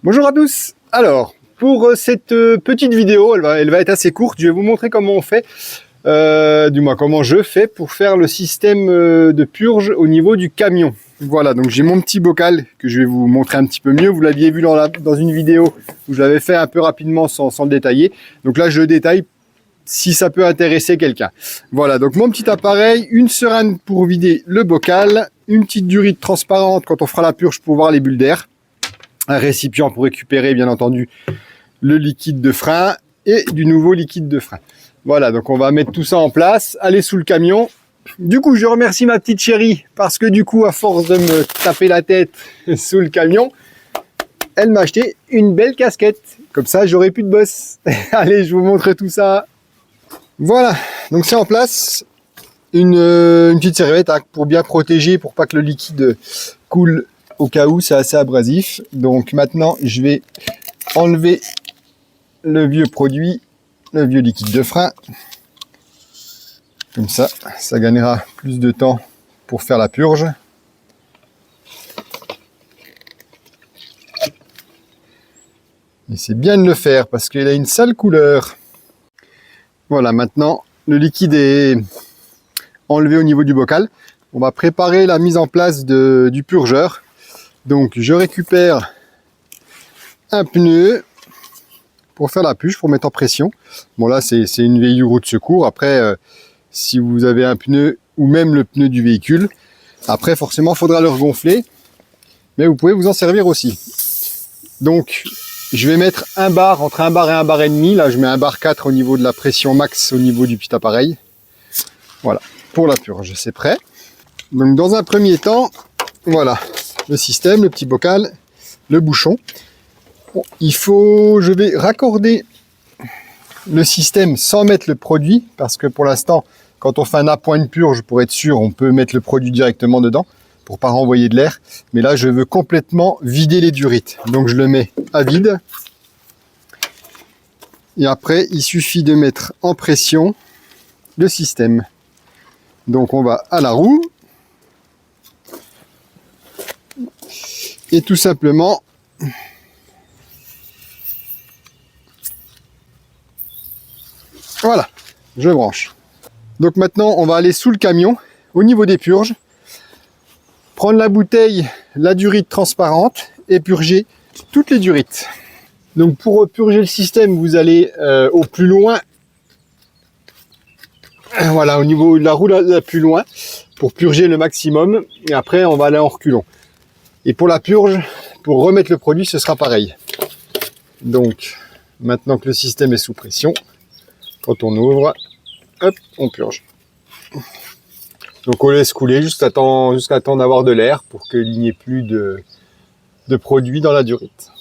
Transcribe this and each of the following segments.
Bonjour à tous. Alors, pour cette petite vidéo, elle va être assez courte. Je vais vous montrer comment on fait, du moins comment je fais pour faire le système de purge au niveau du camion. Voilà, donc j'ai mon petit bocal que je vais vous montrer un petit peu mieux. Vous l'aviez vu dans une vidéo où je l'avais fait un peu rapidement sans le détailler. Donc là, je le détaille si ça peut intéresser quelqu'un. Voilà, donc mon petit appareil, une seringue pour vider le bocal, une petite durite transparente quand on fera la purge pour voir les bulles d'air, un récipient pour récupérer bien entendu le liquide de frein et du nouveau liquide de frein. Voilà, donc on va mettre tout ça en place, aller sous le camion. Du coup, je remercie ma petite chérie parce que du coup, à force de me taper la tête sous le camion, elle m'a acheté une belle casquette. Comme ça, j'aurai plus de bosse. Allez, je vous montre tout ça. Voilà, donc c'est en place. Une petite serviette pour bien protéger, pour pas que le liquide coule au cas où, c'est assez abrasif. Donc maintenant, je vais enlever le vieux produit, le vieux liquide de frein. Comme ça, ça gagnera plus de temps pour faire la purge. Et c'est bien de le faire parce qu'il a une sale couleur. Voilà, maintenant, le liquide est enlevé au niveau du bocal. On va préparer la mise en place du purgeur. Donc, je récupère un pneu pour faire la purge, pour mettre en pression. Bon, là, c'est une vieille roue de secours. Après, si vous avez un pneu ou même le pneu du véhicule, après, forcément, il faudra le regonfler. Mais vous pouvez vous en servir aussi. Donc, je vais mettre un bar, entre un bar et un bar et demi. Là, je mets un bar 4 au niveau de la pression max au niveau du petit appareil. Voilà, pour la purge, c'est prêt. Donc, dans un premier temps, voilà, le système, le petit bocal, le bouchon. Bon, je vais raccorder le système sans mettre le produit, parce que pour l'instant, quand on fait un appoint de purge, pour être sûr, on peut mettre le produit directement dedans, pour pas renvoyer de l'air. Mais là, je veux complètement vider les durites. Donc, je le mets à vide. Et après, il suffit de mettre en pression le système. Donc, on va à la roue. Et tout simplement, voilà, je branche. Donc maintenant, on va aller sous le camion, au niveau des purges, prendre la bouteille, la durite transparente et purger toutes les durites. Donc pour purger le système, vous allez au plus loin, voilà, au niveau de la roue la plus loin, pour purger le maximum. Et après, on va aller en reculons. Et pour la purge, pour remettre le produit, ce sera pareil. Donc, maintenant que le système est sous pression, quand on ouvre, hop, on purge. Donc on laisse couler jusqu'à temps d'avoir de l'air pour qu'il n'y ait plus de produit dans la durite.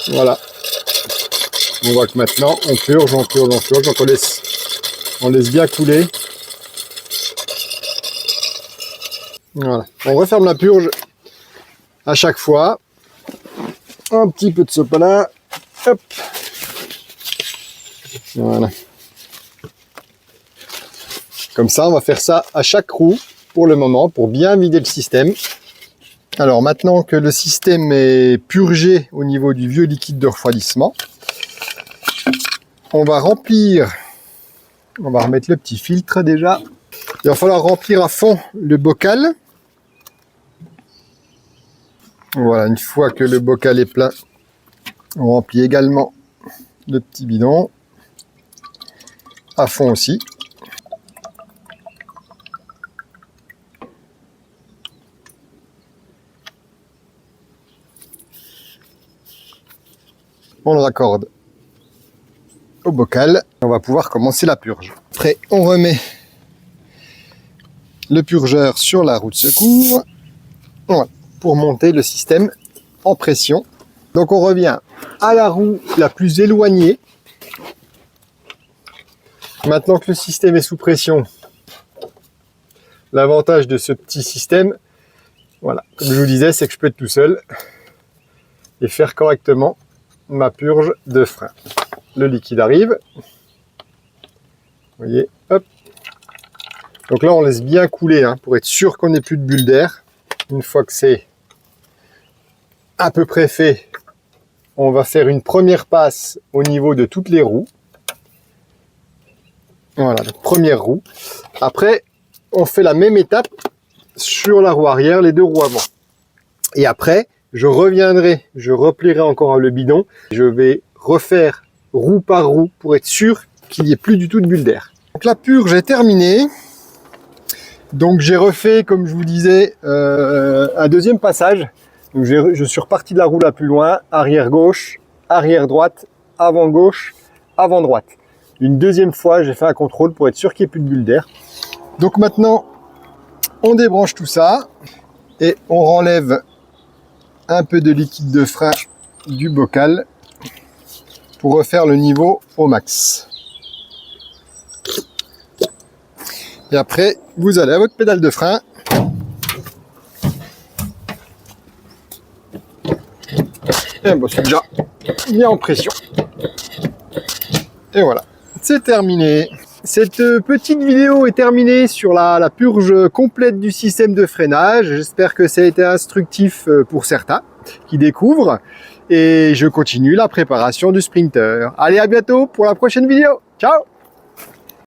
Voilà. On voit que maintenant on purge, donc on laisse bien couler. Voilà. On referme la purge à chaque fois. Un petit peu de sopalin. Hop. Voilà. Comme ça, on va faire ça à chaque roue pour le moment, pour bien vider le système. Alors maintenant que le système est purgé au niveau du vieux liquide de refroidissement, on va remplir, on va remettre le petit filtre déjà. Il va falloir remplir à fond le bocal. Voilà, une fois que le bocal est plein, on remplit également le petit bidon. À fond aussi. On le raccorde au bocal. On va pouvoir commencer la purge. Après, on remet le purgeur sur la roue de secours. Voilà, pour monter le système en pression. Donc on revient à la roue la plus éloignée. Maintenant que le système est sous pression, l'avantage de ce petit système, voilà, comme je vous disais, c'est que je peux être tout seul et faire correctement ma purge de frein. Le liquide arrive. Vous voyez, hop. Donc là, on laisse bien couler pour être sûr qu'on n'ait plus de bulles d'air. Une fois que c'est à peu près fait, on va faire une première passe au niveau de toutes les roues. Voilà, donc première roue. Après, on fait la même étape sur la roue arrière, les deux roues avant. Et après, je reviendrai, je replierai encore le bidon. Je vais refaire roue par roue pour être sûr qu'il n'y ait plus du tout de bulle d'air. Donc la purge est terminée. Donc j'ai refait, comme je vous disais, un deuxième passage. Donc je suis reparti de la roue la plus loin, arrière gauche, arrière droite, avant gauche, avant droite. Une deuxième fois, j'ai fait un contrôle pour être sûr qu'il n'y ait plus de bulle d'air. Donc maintenant, on débranche tout ça et on renlève un peu de liquide de frein du bocal pour refaire le niveau au max. Et après, vous allez à votre pédale de frein. Et bon, c'est déjà bien en pression. Et voilà, c'est terminé. Cette petite vidéo est terminée sur la purge complète du système de freinage. J'espère que ça a été instructif pour certains qui découvrent. Et je continue la préparation du Sprinter. Allez, à bientôt pour la prochaine vidéo. Ciao!